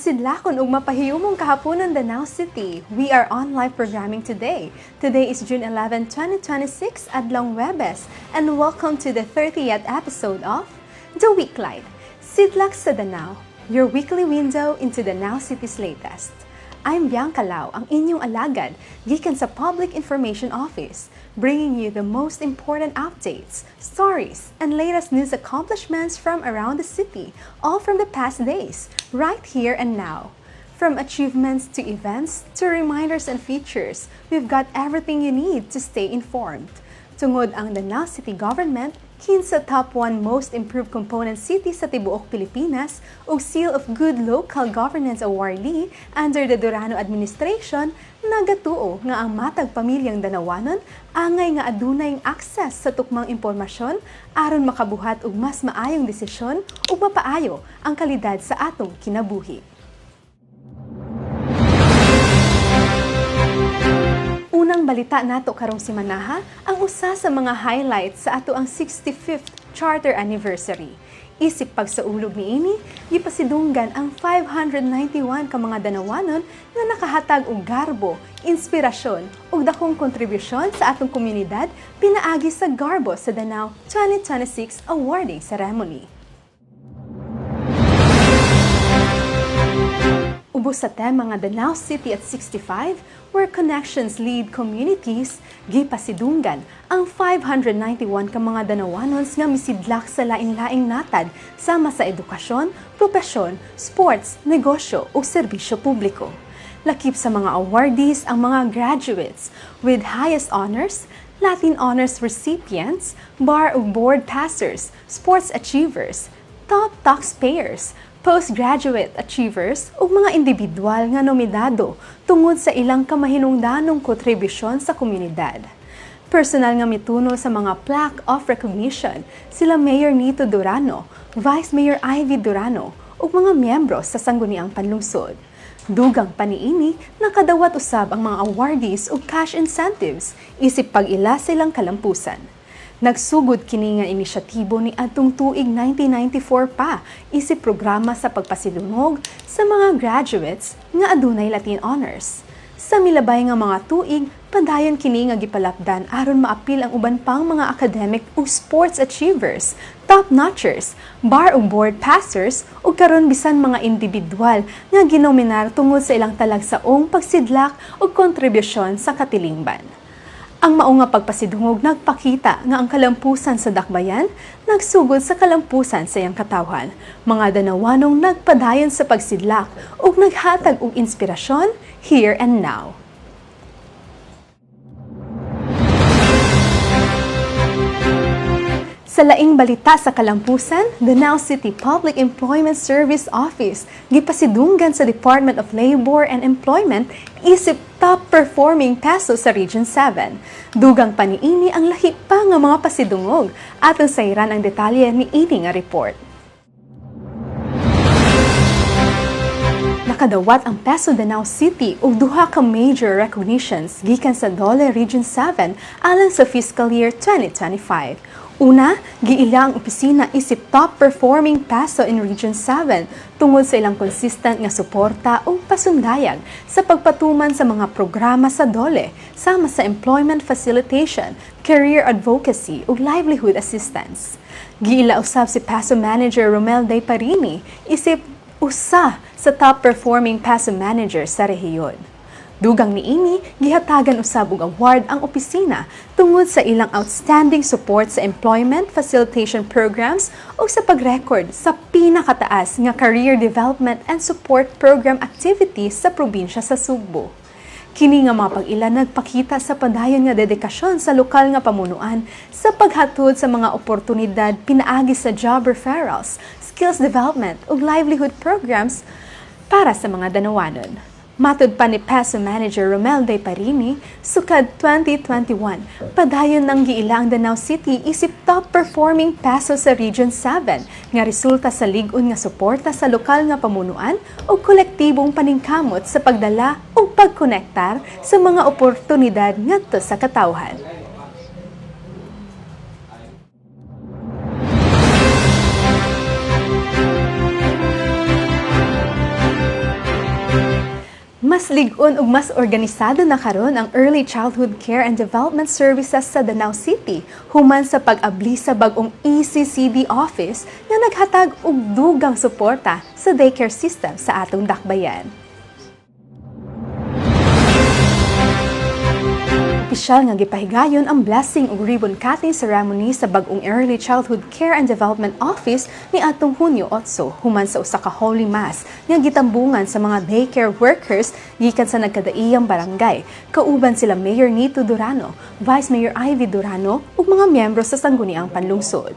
Masidlakon ug mapahiyumong kahaponon Danao City. We are on live programming today. Today is June 11, 2026, Adlong Webes, and welcome to the 30th episode of The Weeklight. Sidlak sa Danao, your weekly window into Danao City's latest. I'm Bianca Lau, ang inyong alagad, gikan sa Public Information Office, bringing you the most important updates, stories, and latest news accomplishments from around the city, all from the past days, right here and now. From achievements to events to reminders and features, we've got everything you need to stay informed. Tungod ang Danao City Government, kinsa top 1 most improved component city sa tibuok Pilipinas ug Seal of Good Local Governance awardee under the Durano administration, nagatuo nga ang matag pamilyang Danawanon angay nga adunay access sa tukmang impormasyon aron makabuhat og mas maayong desisyon ug mapaayo ang kalidad sa atong kinabuhi. Unang balita nato karong simanaha, ang usa sa mga highlights sa ato ang 65th Charter Anniversary. Isip pagsaulog niini, gipasidunggan ang 591 ka mga Danawanon nga nakahatag og garbo, inspirasyon ug dakong kontribusyon sa atong komunidad pinaagi sa Garbo sa Danao 2026 awarding ceremony. Ubos sa tema nga Danao City at 65, where connections lead communities, gipasidunggan ang 591 ka mga Danawanons nga misidlak sa laing-laing natad sama sa edukasyon, propesyon, sports, negosyo ug serbisyo publiko. Lakip sa mga awardees ang mga graduates with highest honors, Latin honors recipients, bar ug board passers, sports achievers, top taxpayers, postgraduate achievers ug mga individual nga nominado tungod sa ilang kamahinungdanong kontribusyon sa komunidad. Personal nga mituno sa mga plaque of recognition sila Mayor Nito Durano, Vice Mayor Ivy Durano ug mga miyembro sa sangguniang panlungsod. Dugang paniini, nakadawat usab ang mga awardees ug cash incentives isip pag-ila silang kalampusan. Nagsugod kini nga inisyatibo ni adtong tuig 1994 pa isip programa sa pagpasidungog sa mga graduates nga adunay Latin honors. Sa milabay nga mga tuig, padayon kini nga gipalapdan aron maapil ang uban pang mga academic ug sports achievers, top-notchers, bar ug board passers ug karon bisan mga individual nga ginominar tungod sa ilang talagsaong pagsidlak ug kontribusyon sa katilingban. Ang mao nga pagpasidungog nagpakita nga ang kalampusan sa dakbayan nagsugod sa kalampusan sa iyang katawhan. Mga Danawanong nagpadayon sa pagsidlak ug naghatag og inspirasyon here and now. Sa laing balita sa kalampusan, Danao City Public Employment Service Office gipasidunggan sa Department of Labor and Employment isip top-performing peso sa Region 7. Dugang paniini ang lahi pa nga mga pasidungog atong sayran ang detalye ni ini nga report. Nakadawat ang Peso Danao City og duha ka major recognitions gikan sa DOLE Region 7 alang sa fiscal year 2025. Una, giila ang opisina isip top-performing peso in Region 7 tungod sa ilang consistent nga suporta o pasundayag sa pagpatuman sa mga programa sa DOLE sama sa employment facilitation, career advocacy ug livelihood assistance. Giila usab si Peso Manager Romel Day Parini isip usa sa top-performing peso manager sa rehiyon. Dugang niini, gihatagan usab og award ang opisina tungod sa ilang outstanding support sa employment facilitation programs o sa pag-record sa pinakataas nga career development and support program activities sa probinsya sa Sugbo. Kini nga mga pag-ila nagpakita sa padayon nga dedikasyon sa lokal nga pamunuan sa paghatod sa mga oportunidad pinaagi sa job referrals, skills development ug livelihood programs para sa mga Danawanon. Matud pa ni Peso Manager Romel Day Parini, sukad 2021, padayon nang giila ang Danao City isip top-performing peso sa Region 7 nga resulta sa lig-on nga suporta sa lokal nga pamunuan o kolektibong paningkamot sa pagdala o pagkonektar sa mga oportunidad ngadto sa katawhan. Mas lig-on ug mas organisado na karon ang Early Childhood Care and Development Services sa Danau City human sa pag-abli sa bag-ong ECCD office nga naghatag og dugang suporta sa daycare system sa atong dakbayan. Opisyal nga gipahigayon ang blessing ug ribbon cutting ceremony sa bag-ong Early Childhood Care and Development Office ni atong Hunyo 8 human sa usa ka Holy Mass nga gitambungan sa mga daycare workers gikan sa nagkadaiyang barangay. Kauban sila Mayor Nito Durano, Vice Mayor Ivy Durano ug mga miyembro sa sangguniang panlungsod.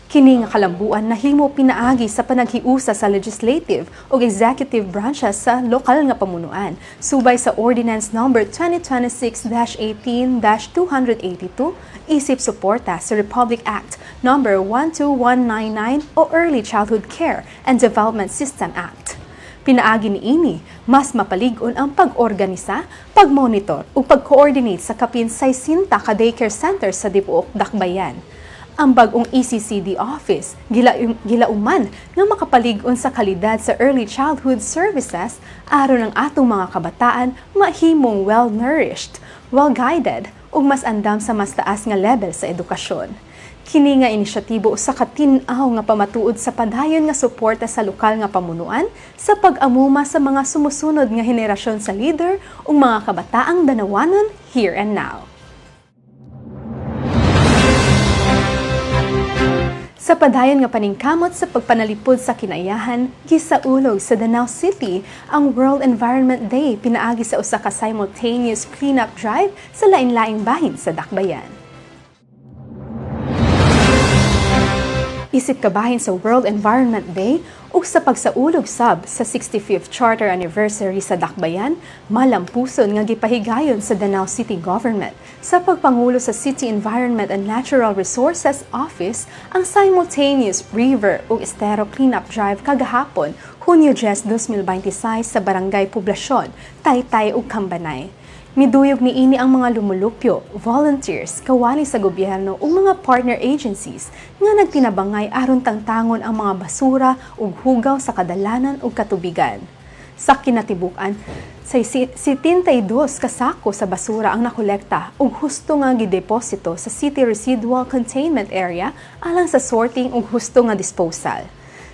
Kini nga kalambuan nahimo pinaagi sa panaghiusa sa legislative o executive branches sa lokal nga pamunuan, subay sa Ordinance No. 2026-18-282, isip suporta sa Republic Act No. 12199 o Early Childhood Care and Development System Act. Pinaagi niini, mas mapalig-on ang pag-organisa, pag-monitor ug pag-coordinate sa kapin 60 ka daycare centers sa tibuok dakbayan. Ang bag-ong ECCD office gilauman nga makapalig-on sa kalidad sa early childhood services aron ang atong mga kabataan mahimong well-nourished, well-guided ug mas andam sa mas taas nga level sa edukasyon. Kini nga inisyatibo sa katin-aw nga pamatuod sa padayon nga suporta sa lokal nga pamunuan sa pag-amuma sa mga sumusunod nga henerasyon sa leader ug mga kabataang danawanon here and now. Sa padayon nga paningkamot sa pagpanalipod sa kinaiyahan, gisaulog sa Danau City ang World Environment Day pinaagi sa usa ka simultaneous cleanup drive sa lain-laing bahin sa dakbayan. Isip kabahin sa World Environment Day ug sa pagsaulog sab sa 65th Charter Anniversary sa dakbayan, malampuson nga gipahigayon sa Danau City Government sa pagpangulo sa City Environment and Natural Resources Office ang simultaneous river ug estero cleanup drive kagahapon, Hunyo 10, 2026 sa Barangay Poblasyon, Taytay ug Cambanay. Miduyog niini ang mga lumulupyo, volunteers, kawani sa gobyerno ug mga partner agencies nga nagtinabangay aron tangtangon ang mga basura ug hugaw sa kadalanan ug katubigan. Sa kinatibuk-an, sa 72 kasako sa basura ang nakolekta ug husto nga gideposito sa City Residual Containment Area alang sa sorting ug husto nga disposal.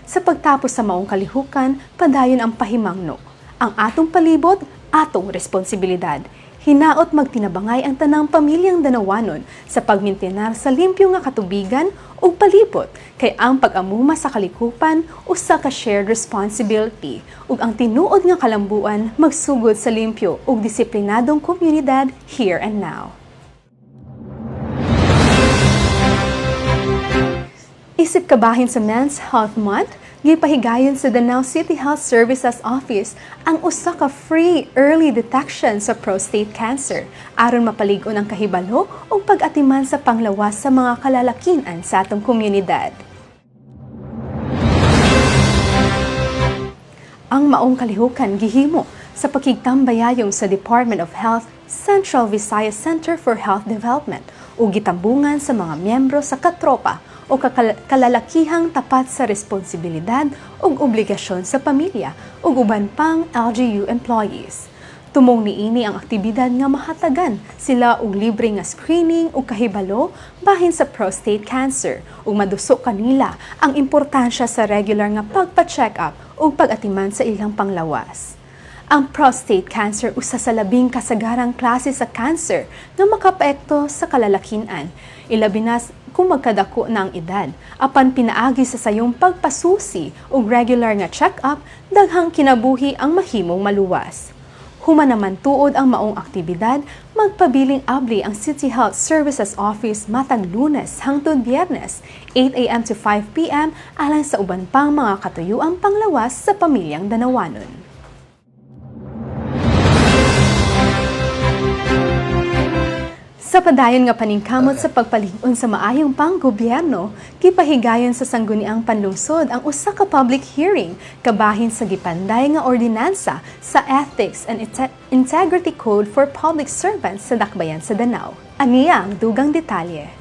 Sa pagtapos sa maong kalihukan, padayon ang pahimangno. Ang atong palibot, atong responsibilidad. Hinaot magtinabangay ang tanang pamilyang Danawanon sa pagmintenar sa limpyo nga katubigan ug palibot kay ang pag-amuma sa kalikupan usa ka shared responsibility ug ang tinuod nga kalambuan magsugod sa limpyo ug disiplinadong komunidad here and now. Isip kabahin sa Men's Health Month, gipahigayon sa Danau City Health Services Office ang usa ka free early detection sa prostate cancer aron mapalig-on ang kahibalo ug pag-atiman sa panglawas sa mga kalalakian sa atong komunidad. Ang maong kalihukan gihimo sa pakigtambayayong sa Department of Health Central Visayas Center for Health Development ug gitambungan sa mga miyembro sa katropa o kalalakihang tapat sa responsibilidad ug obligasyon sa pamilya ug uban pang LGU employees. Tumong niini ang aktibidad nga mahatagan sila og libre nga screening ug kahibalo bahin sa prostate cancer ug madusok kanila ang importansya sa regular nga pagpa-check up ug pag-atiman sa ilang panglawas. Ang prostate cancer usa sa labing kasagarang klase sa cancer nga makaapekto sa kalalakian, ilabi na kung magkadako na ang edad. Apan pinaagi sa sayong pagpasusi ug regular nga check-up, daghang kinabuhi ang mahimong maluwas. Human naman tuod ang maong aktibidad, magpabiling abli ang City Health Services Office matag Lunes hangtod Biyernes, 8 a.m. to 5 p.m. alang sa uban pang mga katuyuang panglawas sa pamilyang Danawanon. Sa padayon nga paningkamot sa pagpalig-on sa maayong panggobyerno, gipahigayon sa sangguniang panlungsod ang usa ka public hearing kabahin sa gipanday nga ordinansa sa Ethics and Integrity Code for Public Servants sa dakbayan sa Danau. Aniya ang dugang detalye.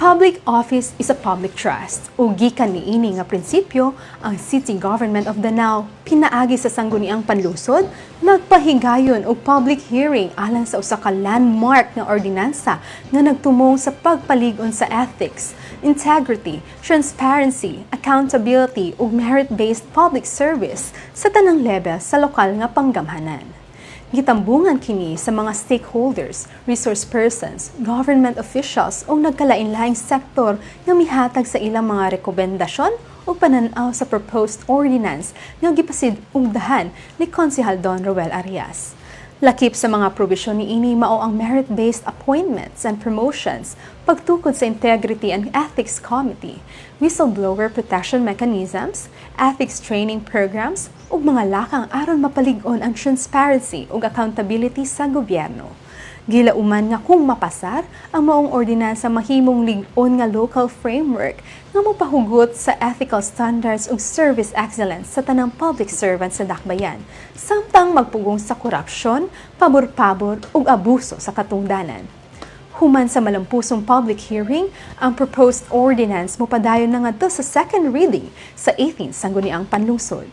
public office is a public trust. Ug gikan niini nga prinsipyo, ang City Government of Danao pinaagi sa sangguniang panlusod, nagpahigayon og public hearing alang sa usa ka landmark nga ordinansa nga nagtumong sa pagpalig-on sa ethics, integrity, transparency, accountability ug merit-based public service sa tanang level sa lokal nga panggamhanan. Gitambungan kini sa mga stakeholders, resource persons, government officials o nagkalain-laing sektor nga mihatag sa ilang mga rekomendasyon o pananaw sa proposed ordinance nga gipasidugdahan ni Konsehal Don Roel Arias. Lakip sa mga probisyon niini mao ang merit-based appointments and promotions, pagtukod sa Integrity and Ethics Committee, whistleblower protection mechanisms, ethics training programs, ug mga lakang aron mapalig-on ang transparency ug accountability sa gobyerno. Gilauman nga kung mapasar, ang maong ordinansa mahimong lig-on nga local framework nga mopahugot sa ethical standards ug service excellence sa tanang public servant sa dakbayan, samtang magpugong sa korupsyon, pabor-pabor ug abuso sa katungdanan. Human sa malampusong public hearing, ang proposed ordinance mopadayon na ngadto sa second reading sa 18 sangguniang panlungsod.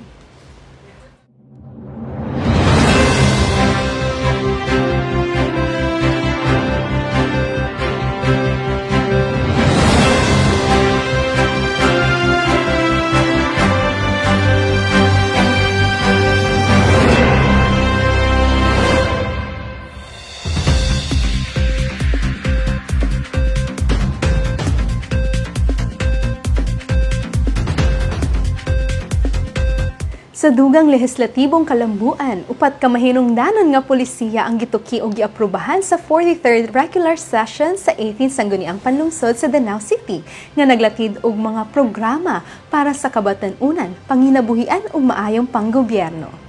Sa dugang lehislatibong kalambuan, upat ka mahinungdanon nga polisiya ang gituki o giaprubahan sa 43rd regular session sa 18 sangguniang panlungsod sa Danao City nga naglatid og mga programa para sa kabatan-unan, panginabuhian ug maayong panggobyerno.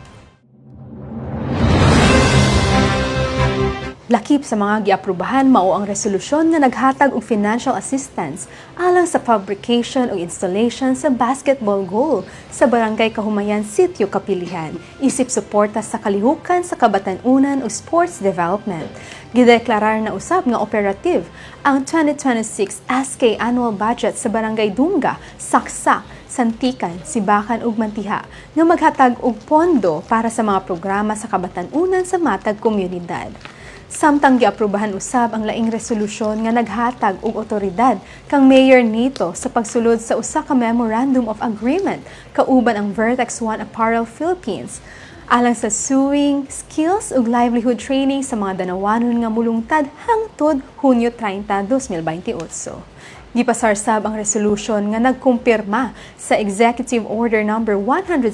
Lakip sa mga giaprubahan mao ang resolusyon nga naghatag og financial assistance alang sa fabrication o installation sa basketball goal sa Barangay Kahumayan, Sitio Kapilihan, isip suporta sa kalihukan sa kabatan-unan o sports development. Gideklarar na usab nga operative ang 2026 SK annual budget sa Barangay Dunga, Saksak, Santikan, Sibakan ug Mantiha nga maghatag og pondo para sa mga programa sa kabatan-unan sa matag komunidad. Samtang giaprubahan usab ang laing resolusyon nga naghatag og otoridad kang mayor nito sa pagsulod sa usa ka Memorandum of Agreement kauban ang Vertex One Apparel Philippines alang sa sewing, skills ug livelihood training sa mga Danawanon nga mulungtad hangtod Hunyo 30, 2028. Gipasarsab ang resolusyon nga nagkumpirma sa Executive Order No. 107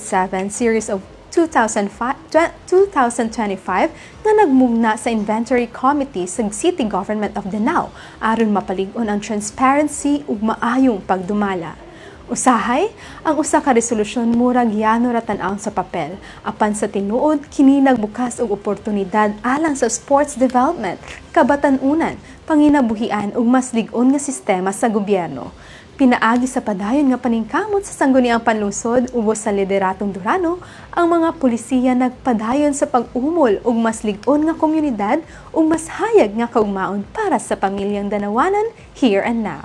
Series of 2025 na nagmugna sa Inventory Committee sa City Government of Danao aron mapalig-on ang transparency ug maayong pagdumala. Usahay, ang usa ka resolusyon murag yano ra tan-aw sa papel, apan sa tinuod kini nagbukas og oportunidad alang sa sports development, kabatan-unan, panginabuhian ug mas lig-on nga sistema sa gobyerno. Pinaagi sa padayon nga paningkamot sa sangguniang panlungsod ubos sa lideratong Durano, ang mga pulisiya nagpadayon sa pag-umol ug mas lig-on nga komunidad ug mas hayag nga kaugmaon para sa pamilyang Danawanan here and now.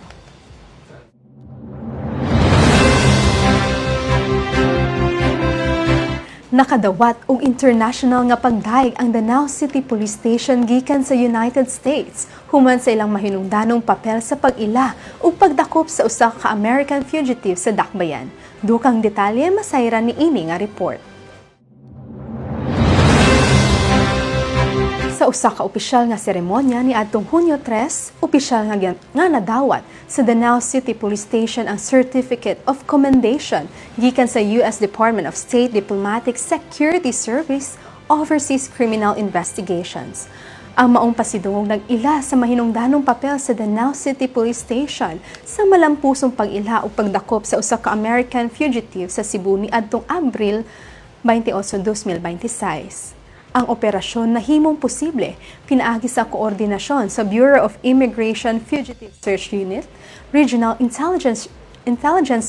Nakadawat og international nga pagdaig ang Danao City Police Station gikan sa United States human sa ilang mahinungdanong papel sa pag-ila ug pagdakop sa usa ka American fugitive sa dakbayan. Dukang detalye masayran ni ini nga report. Sa usa ka opisyal nga seremonya ni adtong Hunyo 3, opisyal nga nadawat sa Danao City Police Station ang Certificate of Commendation gikan sa U.S. Department of State Diplomatic Security Service Overseas Criminal Investigations. Ang maong pasidungog nag-ila sa mahinungdanong papel sa Danao City Police Station sa malampusong pag-ila o pagdakop sa usa ka American fugitive sa Cebu ni adtong Abril 28, 2026. Ang operasyon na himong posible pinaagi sa koordinasyon sa Bureau of Immigration Fugitive Search Unit, Regional Intelligence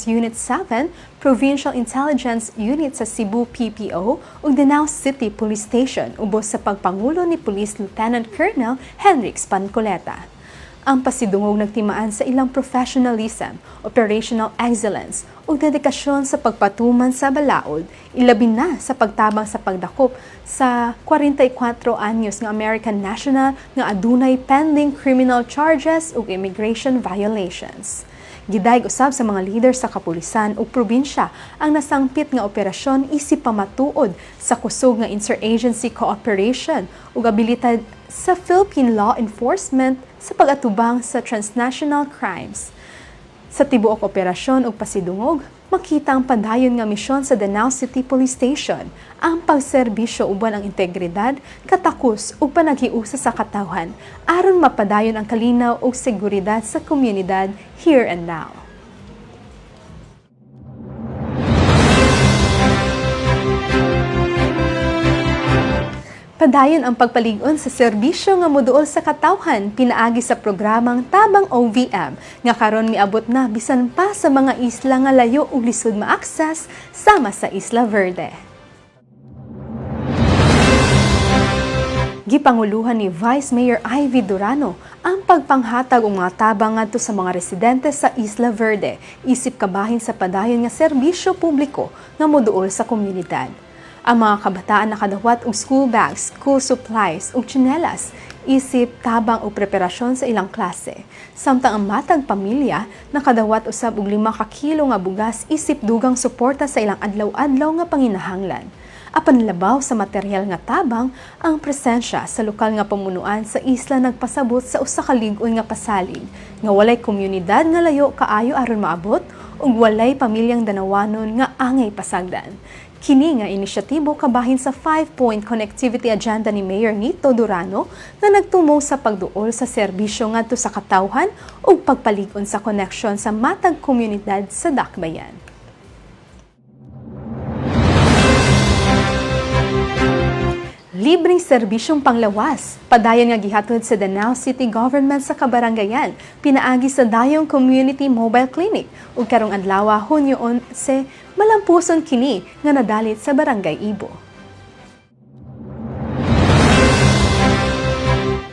Unit 7, Provincial Intelligence Unit sa Cebu PPO ug Danao City Police Station ubos sa pagpangulo ni Police Lieutenant Colonel Henrix Pancoleta. Ang pasidungog nagtimaan sa ilang professionalism, operational excellence ug dedikasyon sa pagpatuman sa balaod, ilabi na sa pagtabang sa pagdakop sa 44 anyos nga American national nga adunay pending criminal charges ug immigration violations. Gidayeg usab sa mga leader sa kapulisan ug probinsya ang nasangpit nga operasyon isip pamatuod sa kusog nga interagency cooperation ug abilidad sa Philippine law enforcement sa pag-atubang sa transnational crimes. Sa tibuok operasyon ug pasidungog, makita ang padayon nga misyon sa Danao City Police Station, ang pagserbisyo uban ang integridad, katakos ug panaghiusa sa katawhan aron mapadayon ang kalinaw ug seguridad sa komunidad here and now. Padayon ang pagpalig-on sa serbisyo nga moduol sa katawhan pinaagi sa programang Tabang OVM nga karon miabot na bisan pa sa mga isla nga layo ug lisod ma-access sama sa Isla Verde. Gipanguluhan ni Vice Mayor Ivy Durano ang pagpanghatag og mga tabang ngadto sa mga residente sa Isla Verde isip kabahin sa padayon nga serbisyo publiko nga moduol sa komunidad. Ang mga kabataan nakadawat og school bags, school supplies ug tsinelas, isip, tabang o preparasyon sa ilang klase. Samtang ang matag pamilya nakadawat usab og 5 ka kilo nga bugas isip dugang suporta sa ilang adlaw-adlaw nga panginahanglan. Apan labaw sa material nga tabang, ang presensya sa lokal nga pamunuan sa isla nagpasabot sa usa ka lig-on nga pasalig nga walay komunidad nga layo kaayo aron maabot ug walay pamilyang Danawanon nga angay pasagdan. Kini nga inisyatibo kabahin sa 5-point connectivity agenda ni Mayor Nito Durano na nagtumong sa pagduol sa serbisyo ngadto sa katawhan ug pagpalig-on sa koneksyon sa matag komunidad sa Dakbayan. Libreng serbisyong panglawas, padayon nga gihatod sa Danao City Government sa kabarangayan, pinaagi sa Dayong Community Mobile Clinic ug karong adlaw Hunyo 11, malampuson kini nga nadalit sa Barangay Ibo.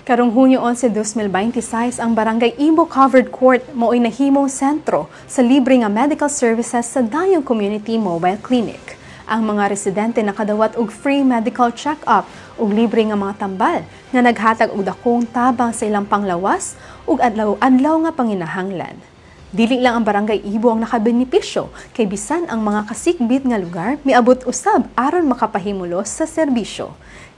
Karong Hunyo 11, 2026, ang Barangay Ibo Covered Court mao'y nahimong sentro sa libre nga medical services sa Dayong Community Mobile Clinic. Ang mga residente nakadawat og free medical check-up ug libre nga mga tambal nga naghatag og dakong tabang sa ilang panglawas ug adlaw-adlaw nga panginahanglan. Dili lang ang Barangay Ibo ang nakabenepisyo kay bisan ang mga kasikbit nga lugar miabot usab aron makapahimulos sa serbisyo.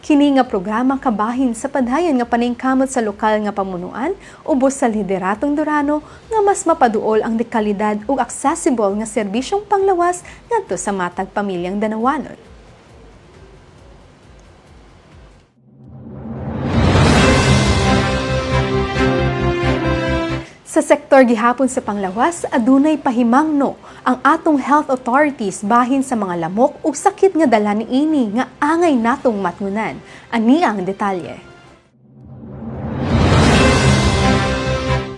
Kini nga programa kabahin sa padayon nga paningkamot sa lokal nga pamunuan ubos sa lideratong Durano nga mas mapaduol ang dekalidad ug accessible nga serbisyong panglawas ngadto sa matag pamilyang Danawanon. Sa sektor gihapon sa panglawas, adunay pahimangno ang atong health authorities bahin sa mga lamok o sakit nga dala niini nga angay natong matngunan. Ani ang detalye.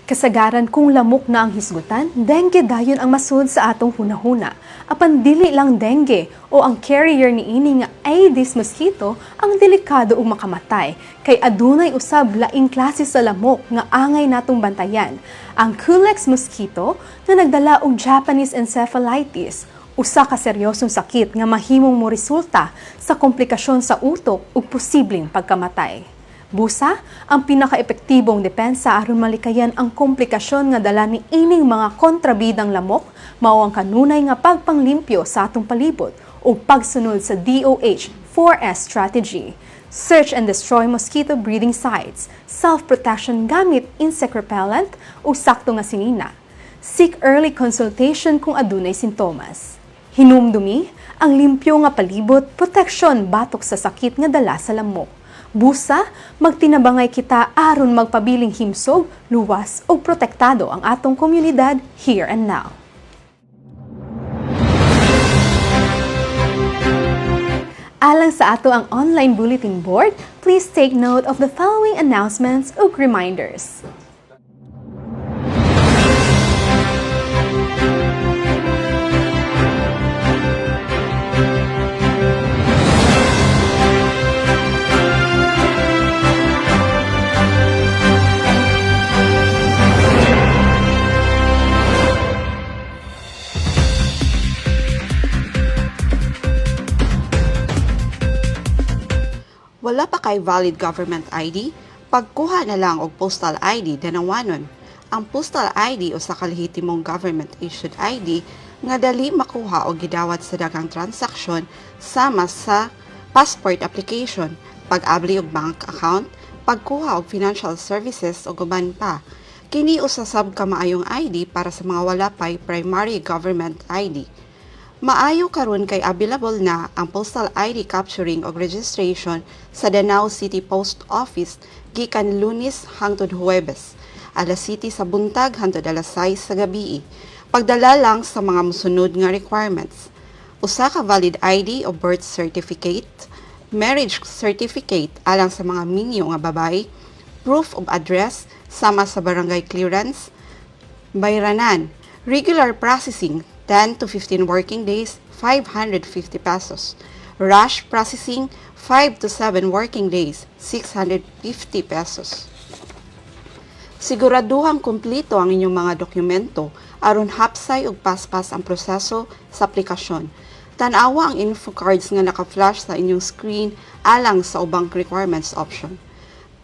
Kasagaran kung lamok na ang hisgutan, dengue dayon ang masud sa atong hunahuna. Apan dili lang dengue o ang carrier niini nga Aedes mosquito ang delikado ug makamatay kay adunay usab laing klase sa lamok nga angay natong bantayan. Ang Culex mosquito nga nagdala og Japanese encephalitis, usa ka seryosong sakit nga mahimong moresulta sa komplikasyon sa utok ug posibleng pagkamatay. Busa, ang pinaka-epektibong depensa aron malikayan ang komplikasyon nga dala ni ining mga kontrabidang lamok mao ang kanunay nga pagpanglimpyo sa atong palibot o pagsunod sa DOH 4S strategy. Search and destroy mosquito breeding sites, self-protection gamit insect repellent o sakto nga sinina. Seek early consultation kung adunay sintomas. Hinumdumi, ang limpyo nga palibot, proteksyon batok sa sakit nga dala sa lamok. Busa, magtinabangay kita aron magpabiling himsog, luwas o protektado ang atong komunidad here and now. Alang sa ato ang online bulletin board, please take note of the following announcements ug reminders. Wala pa kay valid government ID? Pagkuha na lang og postal ID danawanon. Ang postal ID o sa kalihitimong government-issued ID nga dali makuha o gidawat sa daghang transaksyon sama sa passport application, pag-abli og bank account, pagkuha og financial services o guban pa. Kini usasab ka maayong ID para sa mga wala pay primary government ID. Maayo karon kay available na ang postal ID capturing o registration sa Danao City Post Office gikan Lunes hangtod Huwebes, alas 7 sa buntag hangtod alas 6 sa gabii. Pagdala lang sa mga mosunod nga requirements: usa ka valid ID o birth certificate, marriage certificate alang sa mga minyo nga babae, proof of address sama sa barangay clearance, bayranan, regular processing 10 to 15 working days, 550 pesos. Rush processing 5 to 7 working days, 650 pesos. Siguraduhang kumpleto ang inyong mga dokumento aron hapsay ug paspas ang proseso sa aplikasyon. Tan-awa ang info cards nga naka-flash sa inyong screen alang sa ubang requirements option.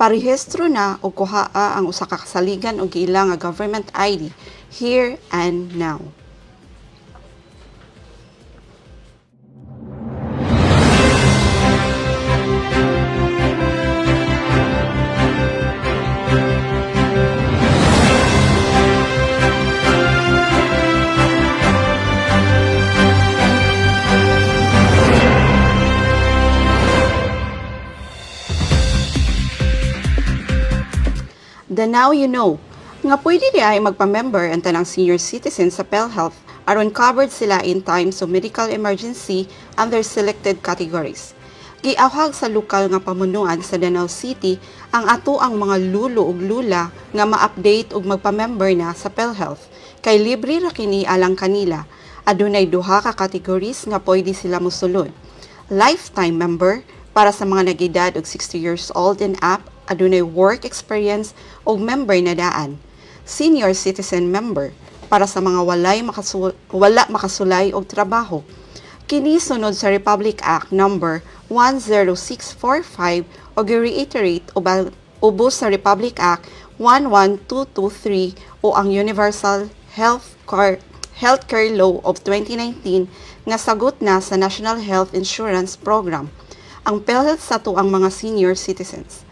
Parehistro na o kuhaa ang usa ka kasaligan o giila nga government ID here and now. The Now You Know, nga pwede di ay magpa-member ang tanang senior citizens sa PhilHealth aron covered sila in times of medical emergency under selected categories. Giawhag sa lokal nga pamunuan sa Danao City ang ato ang mga lulo ug lula nga ma-update ug magpa-member na sa PhilHealth kay libre ra kini alang kanila. Adunay duha ka categories nga pwede sila mosulod. Lifetime member para sa mga nag-edad og 60 years old and up, adunay work experience o member na daan. Senior citizen member para sa mga wala makasulay og trabaho. Kini sunod sa Republic Act number 10645 o gi-reiterate ubos sa Republic Act 11223 o ang Universal Healthcare Law of 2019 nga sagot na sa National Health Insurance Program. Ang PhilHealth sa tuang mga senior citizens.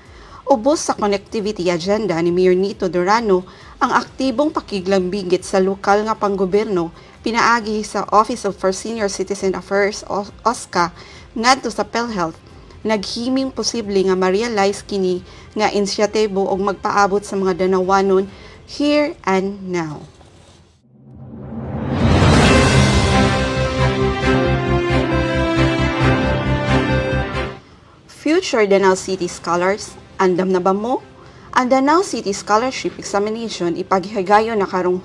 Ubos sa connectivity agenda ni Mayor Nito Durano ang aktibong pakiglambigit sa lokal nga panggobyerno pinaagi sa Office for Senior Citizen Affairs OSCA ngadto sa PhilHealth. Naghiming posible nga ma-realize kini nga inisyatibo og magpaabot sa mga Danawanon here and now. Future Danao City Scholars, andam na ba mo? Ang Danao City Scholarship Examination ipaghigayon na karong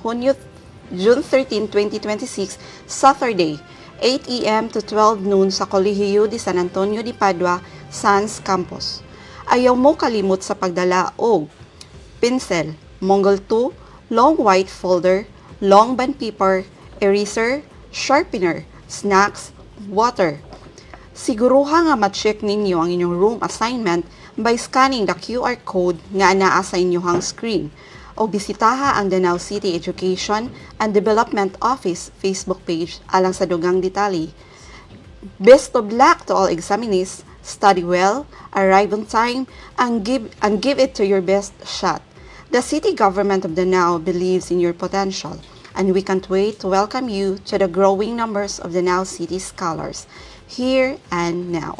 June 13, 2026, Saturday, 8 a.m. to 12 noon sa Kolehiyo de San Antonio de Padua, Sans Campus. Ayaw mo kalimot sa pagdala og pencil, Mongol 2, long white folder, long bond paper, eraser, sharpener, snacks, water. Siguruha nga ma-check ninyo ang inyong room assignment by scanning the QR code nga anaa sa inyong screen o bisitaha ang Danao City Education and Development Office Facebook page alang sa dugang detalye. Best of luck to all examinees. Study well, arrive on time, and give it to your best shot. The city government of Danao believes in your potential, and we can't wait to welcome you to the growing numbers of Danao City scholars, here and now.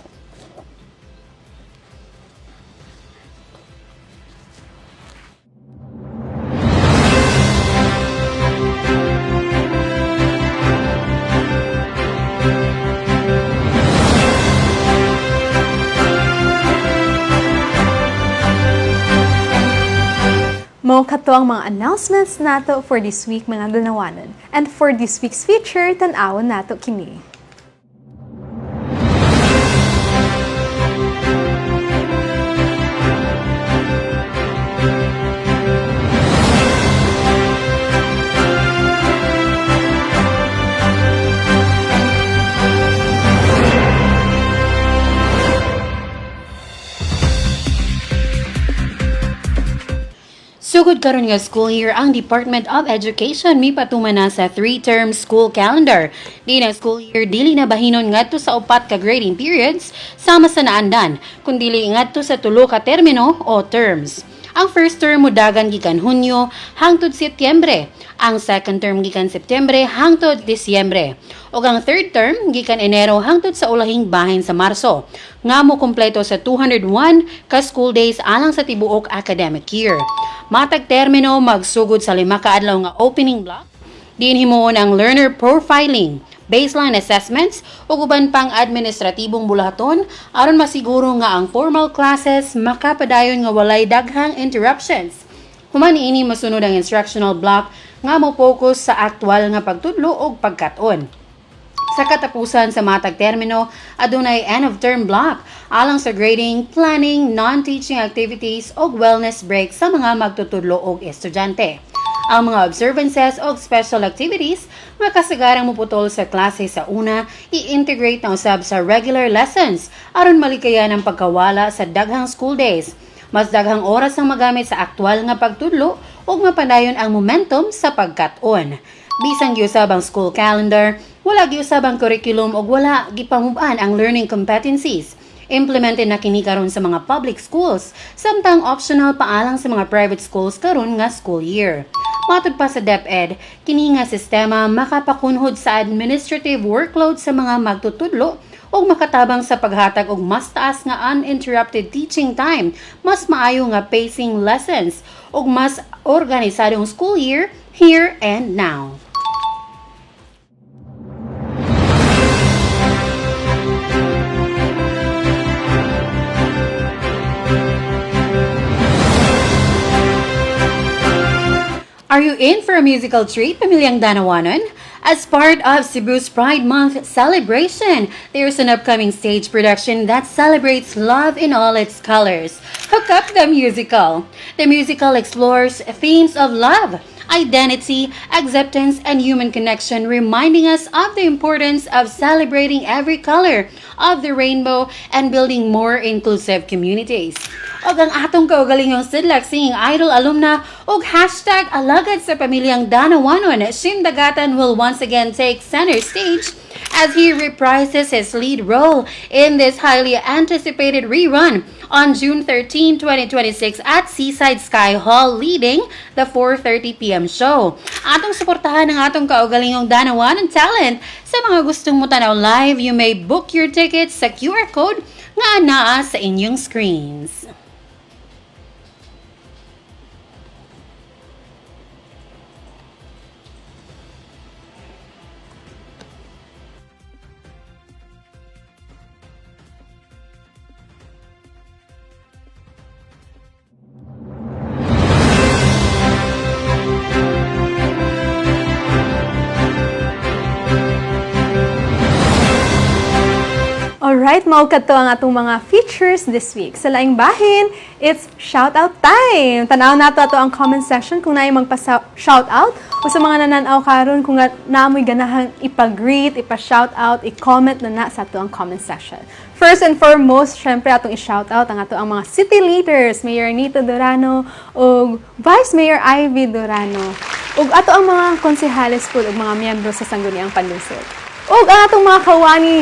Mao kato ang mga announcements nato for this week mga Danawanon. And for this week's feature, tan-awon nato kini. Sugod karon nga school year, ang Department of Education mipatuman na sa 3-term school calendar. Di na school year dili na bahinon ngadto sa 4 ka grading periods sama sa naandan, kundi ngadto sa 3 ka termino o terms. Ang first term mudagan gikan Hunyo hangtod Setyembre, ang second term gikan Setyembre hangtod Disyembre, ug ang third term gikan Enero hangtod sa ulahing bahin sa Marso. Nga mo kompleto sa 201 ka school days alang sa tibuok academic year. Matag termino magsugod sa 5 ka adlaw nga opening block. Diin himuon ang learner profiling, baseline assessments ug uban pang administratibong bulaton aron masiguro nga ang formal classes makapadayon nga walay daghang interruptions. Human ini masunod ang instructional block nga mo focus sa aktwal nga pagtudlo ug pagkat-on. Sa katapusan sa matag termino, adunay end-of-term block alang sa grading, planning, non-teaching activities ug wellness break sa mga magtutudlo ug estudyante. Ang mga observances o special activities nga kasagarang muputol sa klase sa una, i-integrate na usab sa regular lessons aron malikayan ang pagkawala sa daghang school days. Mas daghang oras ang magamit sa aktwal nga pagtudlo ug mapadayon ang momentum sa pagkat-on. Bisan giusab ang school calendar, wala giusab ang curriculum ug wala gipamub-an ang learning competencies. Implemented na kini karon sa mga public schools, samtang optional pa alang sa mga private schools karon nga school year. Matud pa sa DepEd, kini nga sistema makapakunhod sa administrative workload sa mga magtutudlo ug makatabang sa paghatag og mas taas nga uninterrupted teaching time, mas maayo nga pacing lessons ug mas organisadong school year here and now. Are you in for a musical treat, Pamilyang Danawanon? As part of Cebu's Pride Month celebration, there's an upcoming stage production that celebrates love in all its colors. Hook Up the Musical. The musical explores themes of love, identity, acceptance, and human connection, reminding us of the importance of celebrating every color of the rainbow and building more inclusive communities. Og ang atong kaugalingong Sidlak Singing Idol alumna og hashtag alagad sa Pamilyang Danawanon, Shim Dagatan will once again take center stage as he reprises his lead role in this highly anticipated rerun on June 13, 2026 at Seaside Sky Hall, leading the 4:30 p.m. show. Atong suportahan ang atong kaugalingong Danawanon talent. Sa mga gustong mutanaw live, you may book your tickets sa QR code nga anaa sa inyong screens. Alright, mao kadto ang atong mga features this week. Sa laing bahin, it's shoutout time. Tanaw nato ato ang comment section kung naay magpa-shoutout o sa mga nananaw karon kung naamoy ganahang ipag-greet, ipa-shoutout, i-comment na sa ato ang comment section. First and foremost, syempre atong i-shoutout ang ato ang mga city leaders, Mayor Nito Durano o Vice Mayor Ivy Durano. Ug ato ang mga konsehales po ug mga miyembro sa Sangguniang Panlungsod. Ug ang atong mga kawani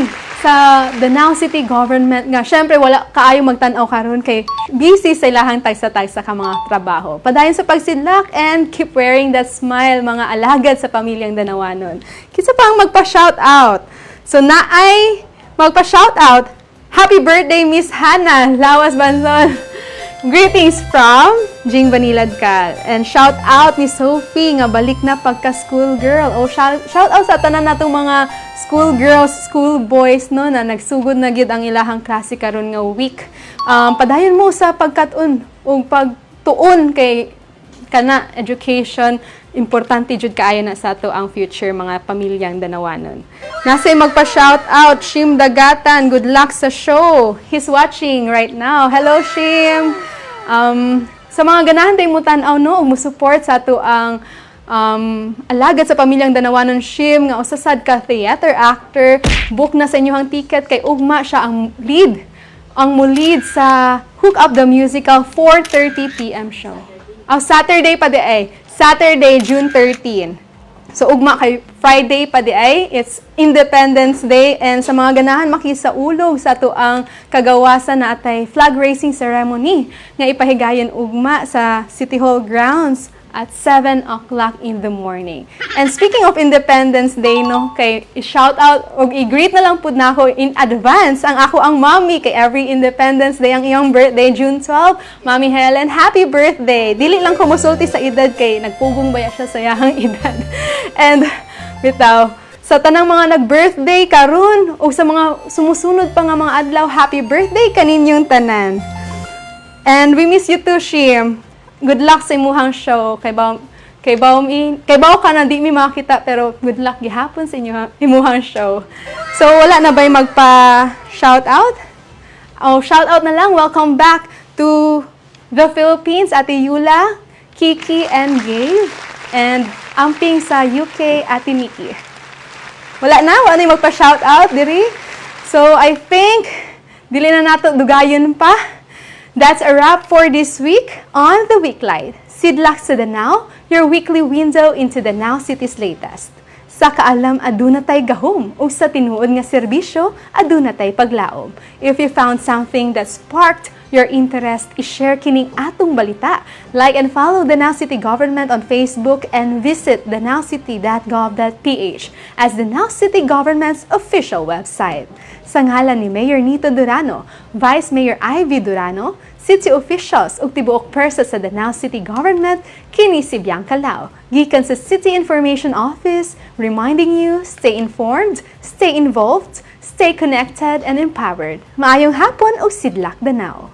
sa Danao City Government nga, syempre wala kaayo magtanaw karon kay busy sa ilahang tagsa-tagsa ka mga trabaho. Padayon sa pagsidlak and keep wearing that smile mga alagad sa Pamilyang Danawanon. Kinsa pang magpa-shoutout. So naay magpa-shoutout. Happy birthday Miss Hannah Lawas Banzon. Greetings from Jing Baniladkal. And shout out ni Sophie nga balik na pagka school girl. O shout out sa tanan natong mga school girls, school boys no na nagsugod na gyud ang ilahang klase karon nga week. Padayon mo sa pagkat-on o pagtuon kay kana education, importante jud kaayo na sa ato ang future mga pamilyang Danawanon. Nasa magpa-shout out Shim Dagatan, good luck sa show. He's watching right now. Hello Shim. Sa mga ganahan tay mo tan-aw no, mo support sa ato ang alagad sa Pamilyang Danawanon Shim nga usasad ka theater actor, book na sa inyohang ticket kay ugma siya ang lead. Ang mo lead sa Hook Up the Musical 4:30 p.m. show. Saturday pa di ay. Saturday, June 13. So, ugma kay Friday pa di ay. It's Independence Day. And sa mga ganahan makisaulog sa to ang kagawasan na atay flag raising ceremony nga ipahigayon ugma sa City Hall grounds at 7 o'clock in the morning. And speaking of Independence Day, no, kay i-shout out o i-greet na lang pud nako in advance ang ako ang mommy kay every Independence Day ang iyong birthday, June 12. Mami Helen, happy birthday! Dili lang kumusulti sa edad kay nagpugong baya siya sa iyang edad. And bitaw, sa tanang mga nag-birthday karon o sa mga sumusunod pa nga mga adlaw, happy birthday kaninyong tanan. And we miss you too, Shim. Good luck sa imuhang show. Kay baw ka na di mi makita pero good luck gihapon sa imuhang show. So wala na ba'y magpa-shout out? Shout out na lang. Welcome back to the Philippines, Ate Yula, Kiki, and Gabe. And amping sa UK, Ate Nikki. Wala na magpa-shout out diri. So I think dili na nato dugayon pa. That's a wrap for this week on The Weeklight. Sidlak sa Danao, your weekly window into Danao City's latest. Sa kaalam, aduna tay gahom o sa tinuod nga serbisyo, aduna tay paglaom. If you found something that sparked your interest, i-share kining atong balita. Like and follow Danao City Government on Facebook and visit danaocity.gov.ph as Danao City Government's official website. Sa ngalan ni Mayor Nito Durano, Vice Mayor Ivy Durano, city officials ug tibuok persa sa Danao City Government, kini si Bianca Lau, gikan sa City Information Office, reminding you, stay informed, stay involved, stay connected and empowered. Maayong hapon o sidlak Danao.